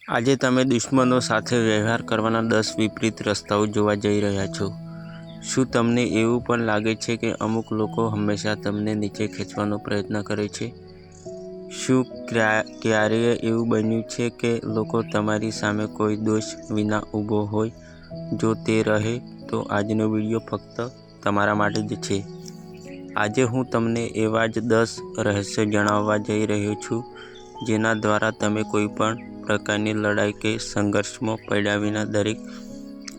આજે તમે દુશ્મનો સાથે વ્યવહાર કરવાના 10 વિપરીત રસ્તાઓ જોવા જઈ રહ્યા છો. શું તમને એવું પણ લાગે છે કે અમુક લોકો હંમેશા તમને નીચે ખેંચવાનો પ્રયત્ન કરે છે? શું ક્યારેય એવું બન્યું છે કે લોકો તમારી સામે કોઈ દોષ વિના ઊભો હોય? જો તે રહે, તો આજનો વિડીયો ફક્ત તમારા માટે જ છે. આજે હું તમને એવા જ 10 રહસ્યો જણાવવા જઈ રહ્યો છું, જેના દ્વારા તમે કોઈપણ પ્રકારની લડાઈ કે સંઘર્ષમાં પડ્યા વિના દરેક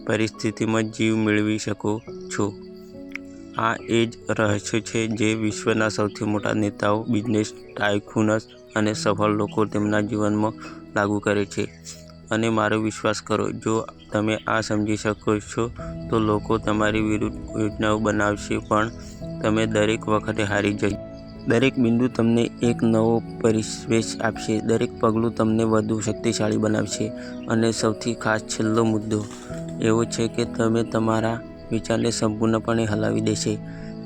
પરિસ્થિતિમાં જીવ મેળવી શકો છો. આ એ જ રહસ્યો છે જે વિશ્વના સૌથી મોટા નેતાઓ, બિઝનેસ ટાઇકૂન્સ અને સફળ લોકો તેમના જીવનમાં લાગુ કરે છે. અને મારો વિશ્વાસ કરો, જો તમે આ સમજી શકો છો, તો લોકો તમારી વિરુદ્ધ યોજનાઓ બનાવશે પણ તમે દરેક વખતે હારી જશો. દરેક બિંદુ તમને એક નવો પરિવેશ આપશે, દરેક પગલું તમને વધુ શક્તિશાળી બનાવશે, અને સૌથી ખાસ છેલ્લો મુદ્દો એવો છે કે તમે તમારા વિચારને સંપૂર્ણપણે હલાવી દેશે.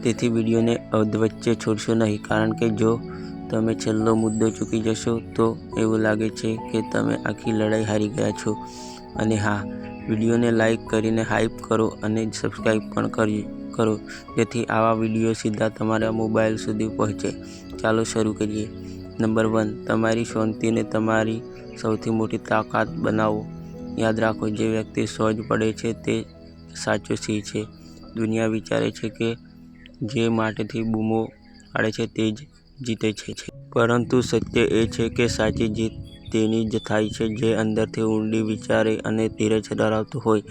તેથી વિડીયોને અધવચ્ચે છોડશો નહીં, કારણ કે જો તમે છેલ્લો મુદ્દો ચૂકી જશો, તો એવું લાગે છે કે તમે આખી લડાઈ હારી ગયા છો. અને હા, વિડીયોને લાઈક કરીને હાઈપ કરો અને સબસ્ક્રાઈબ પણ કરો જેથી આવા વિડીયો સીધા તમારા મોબાઈલ સુધી પહોંચે. ચાલો શરૂ કરીએ. નંબર 1, તમારી શાંતિને તમારી સૌથી મોટી તાકાત બનાવો. યાદ રાખો, જે વ્યક્તિ સહજ પડે છે તે સાચો સિંહ છે. દુનિયા વિચારે છે કે જે મોટેથી બૂમો પાડે છે તે જ જીતે છે. પરંતુ સત્ય એ છે કે સાચી જીત તેની જ થાય છે જે અંદરથી ઊંડી વિચારે અને ધીરજ ધરાવતું હોય.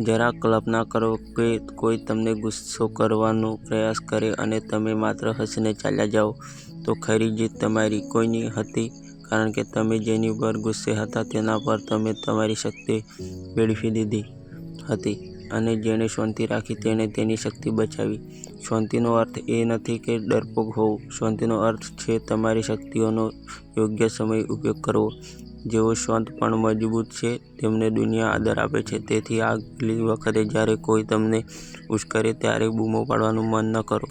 જરા કલ્પના કરો કે કોઈ તમને ગુસ્સો કરવાનો પ્રયાસ કરે અને તમે માત્ર હસીને ચાલ્યા જાઓ. તો ખરી જીત તમારી કોઈની હતી, કારણ કે તમે જેની પર ગુસ્સે હતા તેના પર તમે તમારી શક્તિ વેડફી દીધી હતી, અને જેણે શાંતિ રાખી તેણે તેની શક્તિ બચાવી. શાંતિનો અર્થ એ નથી કે ડરપોક હોવું. શાંતિનો અર્થ છે તમારી શક્તિઓનો યોગ્ય સમયે ઉપયોગ કરવો. જેઓ શાંત પણ મજબૂત છે, તેમને દુનિયા આદર આપે છે. તેથી આગલી વખતે જ્યારે કોઈ તમને ઉશ્કેરે ત્યારે બૂમો પાડવાનું મન ન કરો.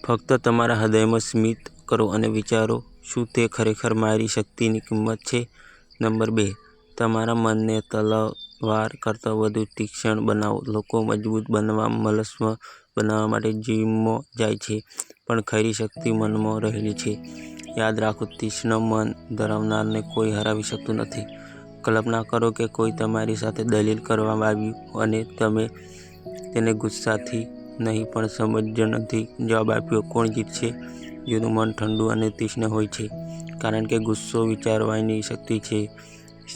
ફક્ત તમારા હૃદયમાં સ્મિત કરો અને વિચારો, શું તે ખરેખર મારી શક્તિની કિંમત છે? નંબર 2, તમારા મનને તલવાર કરતાં વધુ તીક્ષ્ણ બનાવો. લોકો મજબૂત બનવા, મલસ્મ બનવા માટે જિમમાં જાય છે, પણ ખરી શક્તિ મનમાં રહેલી છે. યાદ રાખો, તીક્ષ્ણ મન ધરાવનારને કોઈ હરાવી શકતું નથી. કલ્પના કરો કે કોઈ તમારી સાથે દલીલ કરવા આવ્યું અને તમે તેને ગુસ્સાથી નહીં પણ સમજણથી જવાબ આપ્યો. કોણ જીતશે? જેનું મન ઠંડુ અને તીક્ષ્ણ હોય છે. કારણ કે ગુસ્સો વિચારવાની શક્તિ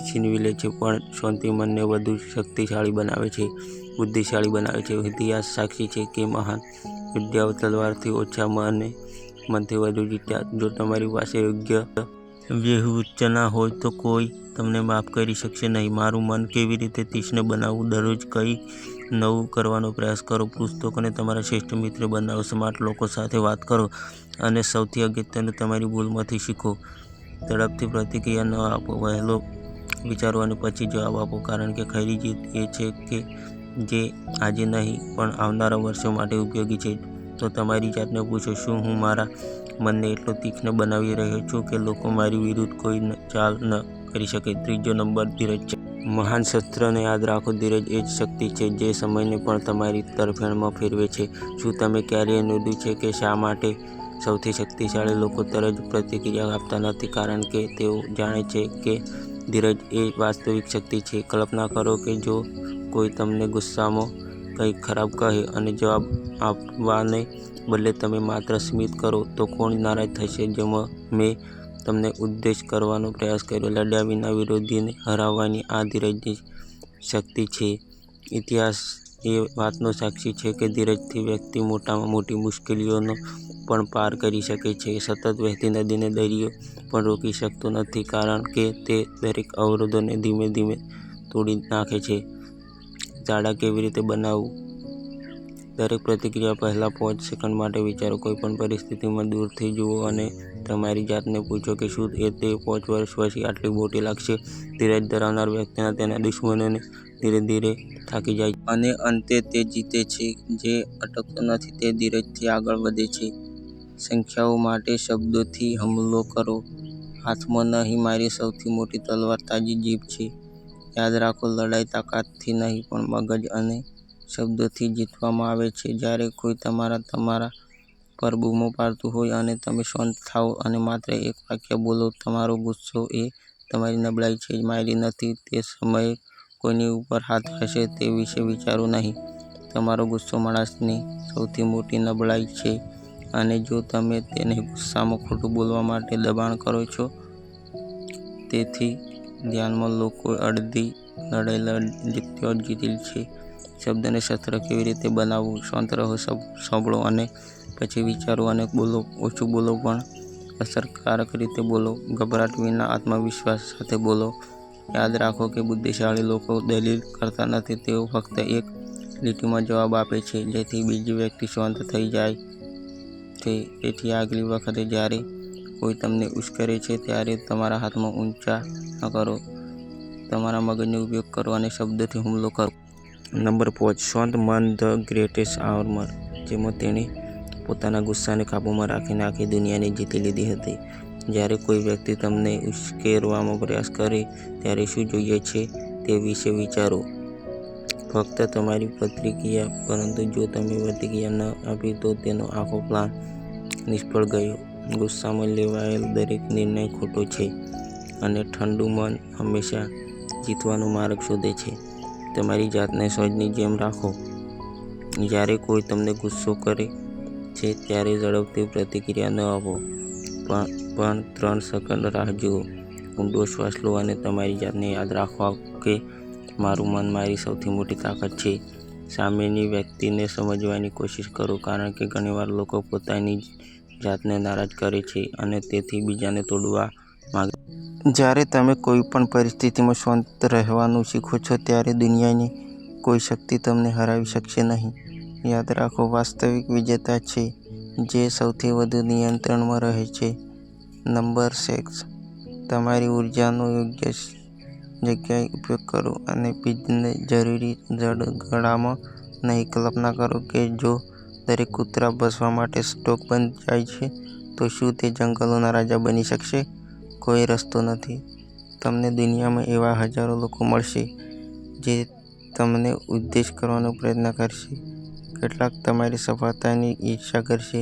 છીનવી લે છે, પણ શાંતિ મનને વધુ શક્તિશાળી બનાવે છે, બુદ્ધિશાળી બનાવે છે. ઇતિહાસ સાક્ષી છે કે મહાન યોદ્ધાઓ તલવારથી ઓછા મનથી વધુ જીત્યા. જો તમારી પાસે યોગ્ય વ્યૂહરચના હોય તો કોઈ તમને માફ કરી શકશે નહીં. મારું મન કેવી રીતે તીક્ષ્ણ બનાવવું? દરરોજ કંઈક નવું કરવાનો પ્રયાસ કરો. પુસ્તકોને તમારા શ્રેષ્ઠ મિત્ર બનાવો. સ્માર્ટ લોકો સાથે વાત કરો અને સૌથી અગત્યનું, તમારી ભૂલમાંથી શીખો. ઝડપથી પ્રતિક્રિયા ન આપો. વહેલો વિચારો અને પછી જવાબ આપો. કારણ કે ખરી જીત એ છે કે જે આજે નહીં પણ આવનારા વર્ષો માટે ઉપયોગી છે. તો તમારી જાતને પૂછો, શું હું મારા મનને એટલો તીક્ષ્ણ બનાવી રહ્યો છું કે લોકો મારી વિરુદ્ધ કોઈ ચાલ ન કરી શકે? ત્રીજો નંબર ધીરજ છે. મહાન શસ્ત્રને યાદ રાખો, ધીરજ એ જ શક્તિ છે જે સમયને પણ તમારી તરફેણમાં ફેરવે છે. શું તમે ક્યારેય નોંધ્યું છે કે શા માટે સૌથી શક્તિશાળી લોકો તરત પ્રતિક્રિયા આપતા નથી? કારણ કે તેઓ જાણે છે કે ધીરજ એ વાસ્તવિક શક્તિ છે. કલ્પના કરો કે જો કોઈ તમને ગુસ્સામાં કંઈક ખરાબ કહે અને જવાબ આપવાને બદલે તમે માત્ર સ્મિત કરો, તો કોણ નારાજ થશે? મેં તમને ઉદ્દેશ કરવાનો પ્રયાસ કર્યો. લડ્યા વિના વિરોધીને હરાવવાની આ ધીરજની શક્તિ છે. ઇતિહાસ એ વાતનો સાક્ષી છે કે ધીરજથી વ્યક્તિ મોટામાં મોટી મુશ્કેલીઓનો પણ પાર કરી શકે છે. સતત વહેતી નદીને દરિયો પણ રોકી શકતો નથી, કારણ કે તે દરેક અવરોધોને ધીમે ધીમે તોડી નાખે છે. જાળા કેવી રીતે બનાવવું? દરેક પ્રતિક્રિયા પહેલાં 5 સેકન્ડ માટે વિચારો. કોઈપણ પરિસ્થિતિમાં દૂરથી જુઓ અને તમારી જાતને પૂછો કે શું તે 5 વર્ષ પછી આટલી મોટી લાગશે? ધીરજ ધરાવનાર વ્યક્તિ તેના દુશ્મનોને ધીરે ધીરે થાકી જાય છે. અને અંતે તે જીતે છે. જે અટકતો નથી તે ધીરજથી આગળ વધે છે. સંખ્યાઓ માટે શબ્દોથી હુમલો કરો. હાથમાં નહીં, મારી સૌથી મોટી તલવાર તાજી જીભ છે. યાદ રાખો, લડાઈ તાકાતથી નહીં પણ મગજ અને શબ્દોથી જીતવામાં આવે છે. જ્યારે કોઈ તમારા પર બૂમો પાડતું હોય અને તમે શાંત થાઓ અને માત્ર એક વાક્ય બોલો, તમારો ગુસ્સો એ તમારી નબળાઈ છે, મારી નથી. તે સમયે કોઈની ઉપર હાથ હશે તે વિશે વિચારો નહીં. તમારો ગુસ્સો માણસની સૌથી મોટી નબળાઈ છે અને જો તમે તેને ગુસ્સામાં ખોટું બોલવા માટે દબાણ કરો છો, તેથી ધ્યાનમાં લો, કોઈ અડધી લડાઈ જીત્યો જીતેલી છે. શબ્દને શસ્ત્ર કેવી રીતે બનાવવું? શાંત રહો, સાંભળો અને પછી વિચારો અને બોલો. ઓછું બોલો પણ અસરકારક રીતે બોલો. ગભરાટ વિના આત્મવિશ્વાસ સાથે બોલો. યાદ રાખો કે બુદ્ધિશાળી લોકો દલીલ કરતા નથી, તેઓ ફક્ત એક લીટીમાં જવાબ આપે છે જેથી બીજી વ્યક્તિ શાંત થઈ જાય છે. તેથી આગલી વખતે જ્યારે કોઈ તમને ઉશ્કેરે છે ત્યારે તમારા હાથમાં ઊંચા ન કરો, તમારા મગજનો ઉપયોગ કરો અને શબ્દોથી હુમલો કરો. નંબર 5. શાંત મન ધ ગ્રેટેસ્ટ આર્મર, જેમાં તેણે પોતાના ગુસ્સાને કાબૂમાં રાખીને આખી દુનિયાને જીતી લીધી હતી. જ્યારે કોઈ વ્યક્તિ તમને ઉશ્કેરવાનો પ્રયાસ કરે ત્યારે શું જોઈએ છે તે વિશે વિચારો, ફક્ત તમારી પ્રતિક્રિયા. પરંતુ જો તમે પ્રતિક્રિયા ન આપી તો તેનો આખો પ્લાન નિષ્ફળ ગયો. ગુસ્સામાં લેવાયેલ દરેક નિર્ણય ખોટો છે અને ઠંડુ મન હંમેશા જીતવાનો માર્ગ શોધે છે. તમારી જાતને સહજની જેમ રાખો. જ્યારે કોઈ તમને ગુસ્સો કરે છે ત્યારે ઝડપથી પ્રતિક્રિયા ન આપો, પણ 3 સેકન્ડ રાહ જુઓ. ઊંડો શ્વાસ લો અને તમારી જાતને યાદ રાખો કે મારું મન મારી સૌથી મોટી તાકાત છે. સામેની વ્યક્તિને સમજવાની કોશિશ કરો, કારણ કે ઘણીવાર લોકો પોતાની જાતને નારાજ કરે છે અને તેથી બીજાને તોડવા માંગે છે. જ્યારે તમે કોઈપણ પરિસ્થિતિમાં શાંત રહેવાનું શીખો છો ત્યારે દુનિયાની કોઈ શક્તિ તમને હરાવી શકશે નહીં. યાદ રાખો, વાસ્તવિક વિજેતા છે જે સૌથી વધુ નિયંત્રણમાં રહે છે. નંબર 6. તમારી ઉર્જાનો યોગ્ય જગ્યાએ ઉપયોગ કરો અને બિનજરૂરી ઝઘડામાં નહીં. કલ્પના કરો કે જો દરેક કૂતરા ભસવા માટે સ્ટોક બની જાય છે, તો શું તે જંગલોના રાજા બની શકશે? કોઈ રસ્તો નથી. તમને દુનિયામાં એવા હજારો લોકો મળશે જે તમને ઉદ્દેશ કરવાનો પ્રયત્ન કરશે. કેટલાક તમારી સફળતાની ઈર્ષ્યા કરશે,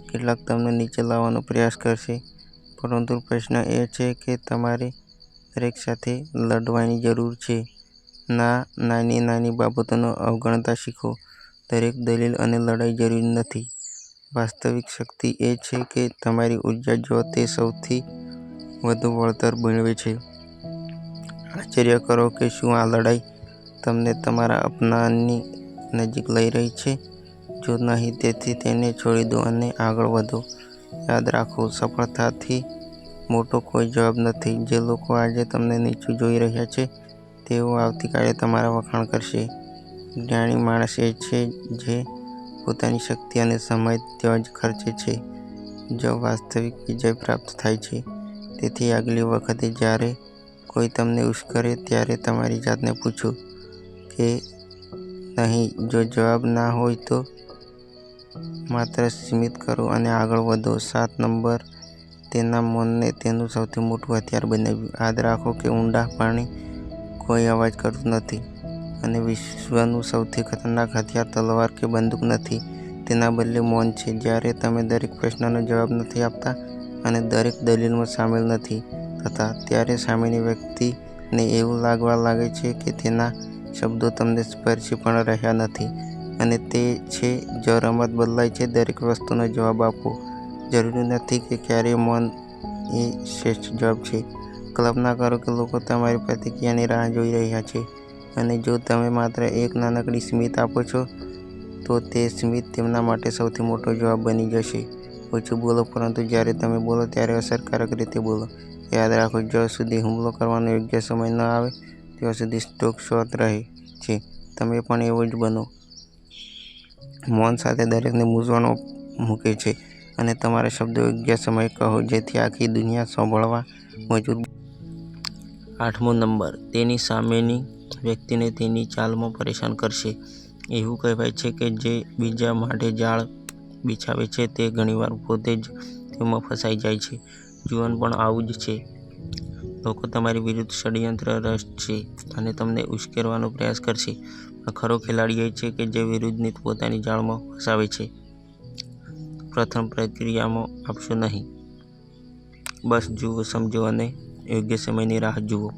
કેટલાક તમને નીચે લાવવાનો પ્રયાસ કરશે. પરંતુ પ્રશ્ન એ છે કે તમારે દરેક સાથે લડવાની જરૂર છે. નાની નાની બાબતોને અવગણતા શીખો. દરેક દલીલ અને લડાઈ જરૂરી નથી. વાસ્તવિક શક્તિ એ છે કે તમારી ઉર્જા જો તે સૌથી વધુ વળતર મેળવે છે. આશ્ચર્ય કરો કે શું આ લડાઈ તમને તમારા સપનાની નજીક લઈ રહી છે? જો નહીં, તેથી તેને છોડી દો અને આગળ વધો. યાદ રાખો, સફળતાથી મોટો કોઈ જવાબ નથી. જે લોકો આજે તમને નીચું જોઈ રહ્યા છે તેઓ આવતીકાલે તમારા વખાણ કરશે. જ્ઞાની માણસ એ છે જે પોતાની શક્તિ અને સમય ત્યાં જ ખર્ચે છે જ્યાં વાસ્તવિક વિજય પ્રાપ્ત થાય છે. તેથી આગલી વખતે જ્યારે કોઈ તમને ઉશ્કેરે ત્યારે તમારી જાતને પૂછો કે નહીં. જો જવાબ ના હોય તો માત્ર સ્મિત કરો અને આગળ વધો. 7 નંબર. તેના મનને તેનું સૌથી મોટું હથિયાર બનાવ્યું. યાદ રાખો કે ઊંડા પાણી કોઈ અવાજ કરતું નથી અને વિશ્વનું સૌથી ખતરનાક હથિયાર તલવાર કે બંદૂક નથી, તેના બદલે મૌન છે. જ્યારે તમે દરેક પ્રશ્નનો જવાબ નથી આપતા અને દરેક દલીલમાં સામેલ નથી થતા, ત્યારે સામેની વ્યક્તિને એવું લાગવા લાગે છે કે તેના શબ્દો તમને સ્પર્શી પણ રહ્યા નથી. અને તે છે જો રમત બદલાય છે, દરેક વસ્તુનો જવાબ આપો. જરૂરી નથી કે ક્યારેય મૌન એ શ્રેષ્ઠ જવાબ છે. કલ્પના કરો કે લોકો તમારી પ્રતિક્રિયાની રાહ જોઈ રહ્યા છે અને જો તમે માત્ર એક નાનકડી સ્મિત આપો છો, તો તે સ્મિત તેમના માટે સૌથી મોટો જવાબ બની જશે. ઓછું બોલો, પરંતુ જ્યારે તમે બોલો ત્યારે અસરકારક રીતે બોલો. યાદ રાખો, જ્યાં સુધી હુમલો કરવાનો યોગ્ય સમય ન આવે ત્યાં સુધી સ્ટોક શાંત રહે છે. તમે પણ એવું જ બનો. મૌન સાથે દરેકને મૂંઝવણમાં મૂકે છે અને તમારા શબ્દો યોગ્ય સમયે કહો જેથી આખી દુનિયા સાંભળવા મજબૂર બને. 8મો નંબર. તેની સામેની વ્યક્તિને તેની ચાલમાં પરેશાન કરશે. એવું કહેવાય છે કે જે બીજા માટે જાળ બિછાવે છે તે ઘણીવાર પોતે જ તેમાં ફસાઈ જાય છે. જીવન પણ આવું જ છે. લોકો તમારી વિરુદ્ધ ષડયંત્ર રચશે અને તમને ઉશ્કેરવાનો પ્રયાસ કરશે, પણ ખરો ખેલાડી એ છે કે જે વિરુદ્ધને પોતાની જાળમાં ફસાવે છે. પ્રથમ પ્રતિક્રિયામાં આપશો નહીં. બસ જુઓ, સમજો અને યોગ્ય સમયની રાહ જુઓ.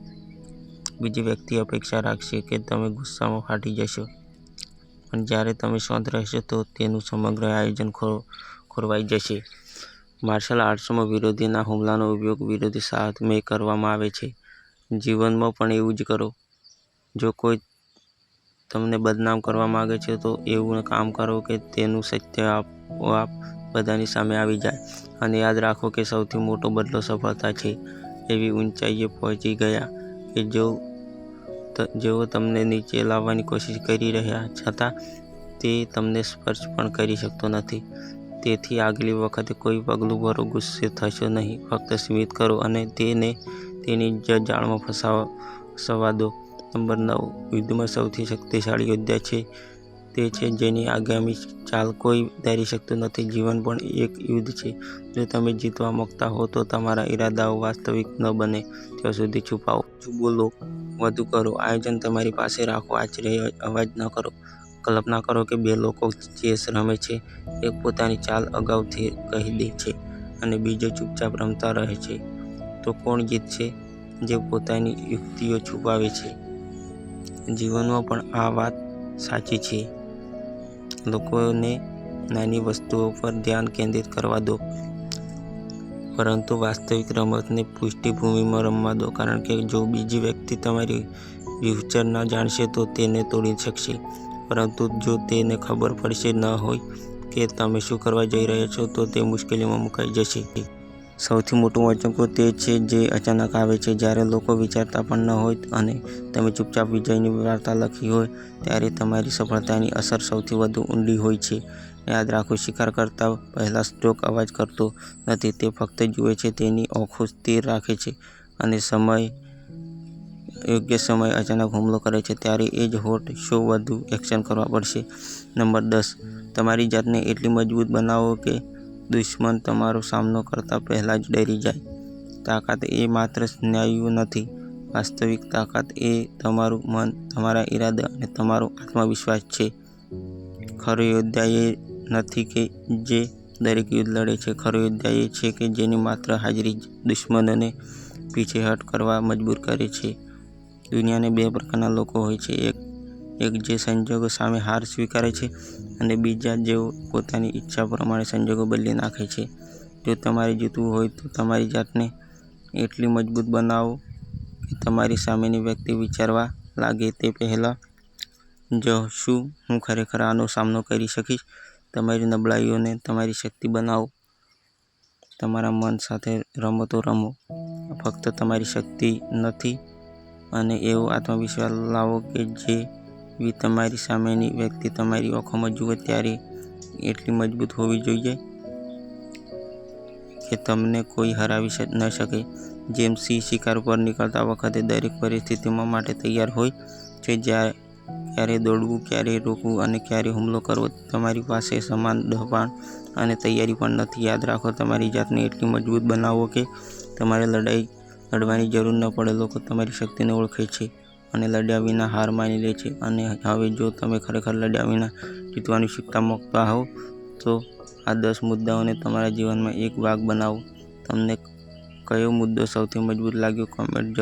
બીજી વ્યક્તિ અપેક્ષા રાખશે કે તમે ગુસ્સામાં ફાટી જશો, પણ જ્યારે તમે શાંત રહેશો તો તેનું સમગ્ર આયોજન ખોરવાઈ જશે. માર્શલ આર્ટ્સમાં વિરોધીના હુમલાનો ઉપયોગ વિરોધી સામે કરવામાં આવે છે. જીવનમાં પણ એવું જ કરો. જો કોઈ તમને બદનામ કરવા માંગે છે તો એવું કામ કરો કે તેનું સત્ય આપોઆપ બધાની સામે આવી જાય. અને યાદ રાખો કે સૌથી મોટો બદલો સફળતા છે. એવી ઊંચાઈએ પહોંચી ગયા કે જેઓ તમને નીચે લાવવાની કોશિશ કરી રહ્યા છતાં તે તમને સ્પર્શ પણ કરી શકતો નથી. તેથી આગલી વખતે કોઈ પગલું ભરો. ગુસ્સે થશો નહીં, ફક્ત સ્મિત કરો અને તેને તેની જ જાળમાં ફસાવા દો. નંબર 9. યુદ્ધમાં સૌથી શક્તિશાળી યોદ્ધા તે છે જેની આગામી ચાલ કોઈ ધારી શકતું નથી. જીવન પણ એક યુદ્ધ છે. જો તમે જીતવા માંગતા હો તો તમારા ઈરાદાઓ વાસ્તવિક ન બને ત્યાં સુધી છુપાવો. ઓછું બોલો, વધુ કરો. આયોજન તમારી પાસે રાખો. આશ્ચર્ય અવાજ ન કરો. કલ્પના કરો કે બે લોકો ચેસ રમે છે. એક પોતાની ચાલ અગાઉથી કહી દે છે અને બીજો ચૂપચાપ રમતા રહે છે. તો કોણ જીતશે? જે પોતાની યુક્તિઓ છુપાવે છે. જીવનમાં પણ આ વાત સાચી છે. લોકોને નાની વસ્તુઓ પર ધ્યાન કેન્દ્રિત કરવા દો, પરંતુ વાસ્તવિક રમતને પૃષ્ઠભૂમિમાં રમવા દો. કારણ કે જો બીજી વ્યક્તિ તમારી વ્યૂહરચના ન જાણશે તો તેને તોડી શકશે, પરંતુ જો તેને ખબર પડશે ન હોય કે તમે શું કરવા જઈ રહ્યા છો તો તે મુશ્કેલીમાં મુકાઈ જશે. સૌથી મોટું આંચકો તે છે જે અચાનક આવે છે, જ્યારે લોકો વિચારતા પણ ન હોય અને તમે ચૂપચાપ વિજયની વાર્તા લખી હોય. ત્યારે તમારી સફળતાની અસર સૌથી વધુ ઊંડી હોય છે. યાદ રાખો, શિકાર કરતા પહેલા સ્ટ્રોક અવાજ કરતો નથી. તે ફક્ત જુએ છે, તેની આંખો સ્થિર રાખે છે અને યોગ્ય સમયે અચાનક હુમલો કરે છે. ત્યારે એ જ હોટ શો વધુ એક્શન કરવા પડશે. નંબર 10. તમારી જાતને એટલી મજબૂત બનાવો કે દુશ્મન તમારો સામનો કરતા પહેલા જ ડરી જાય. તાકાત એ માત્ર સ્નાયુઓ નથી. વાસ્તવિક તાકાત એ તમારું મન, તમારા ઈરાદા અને તમારો આત્મવિશ્વાસ છે. ખરો યોદ્ધા એ નથી કે જે દરેક યુદ્ધ લડે છે. ખરો યોદ્ધા એ છે કે જેની માત્ર હાજરી જ દુશ્મનોને પીછેહટ કરવા મજબૂર કરે છે. દુનિયાને બે પ્રકારના લોકો હોય છે. એક જે સંજોગો સામે હાર સ્વીકારે છે અને બીજા જેઓ પોતાની ઈચ્છા પ્રમાણે સંજોગો બદલી નાખે છે. જો તમારે જીતવું હોય તો તમારી જાતને એટલી મજબૂત બનાવો કે તમારી સામેની વ્યક્તિ વિચારવા લાગે તે પહેલાં જ શું હું ખરેખર આનો સામનો કરી શકીશ? તમારી નબળાઈઓને તમારી શક્તિ બનાવો. તમારા મન સાથે રમતો રમો, ફક્ત તમારી શક્તિ નથી. અને એવો આત્મવિશ્વાસ લાવો કે જેવી તમારી સામેની વ્યક્તિ તમારી આંખોમાં જુએ ત્યારે એટલી મજબૂત હોવી જોઈએ કે તમને કોઈ હરાવી ન શકે. જેમ સિંહ શિકાર પર નીકળતા વખતે દરેક પરિસ્થિતિમાં માટે તૈયાર હોય છે, ક્યારે દોડવું, ક્યારે રોકવું અને ક્યારે હુમલો કરવો. તમારી પાસે સમાન દબાણ અને તૈયારી પણ નથી. યાદ રાખો, તમારી જાતને એટલી મજબૂત બનાવો કે તમારે લડાઈ લડવાની જરૂર ન પડે. લોકો તમારી શક્તિને ઓળખે છે અને લડ્યા વિના હાર માની લે છે. અને હવે જો તમે ખરેખર લડ્યા વિના જીતવાનું શીખવા માંગતા હો તો આ 10 મુદ્દાઓને તમારા જીવનમાં એક ભાગ બનાવો. તમને કયો મુદ્દો સૌથી મજબૂત લાગ્યો? કમેન્ટ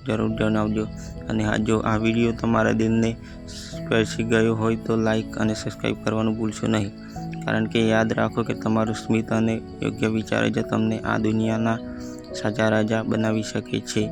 જરૂર જણાવજો. અને જો આ વિડીયો તમારા દિલને સ્પર્શી ગયો હોય તો લાઈક અને સબસ્ક્રાઈબ કરવાનું ભૂલશો નહીં. કારણ કે યાદ રાખો કે તમારું સ્મિત અને યોગ્ય વિચાર જ તમને આ દુનિયાના સાચા રાજા બનાવી શકે છે.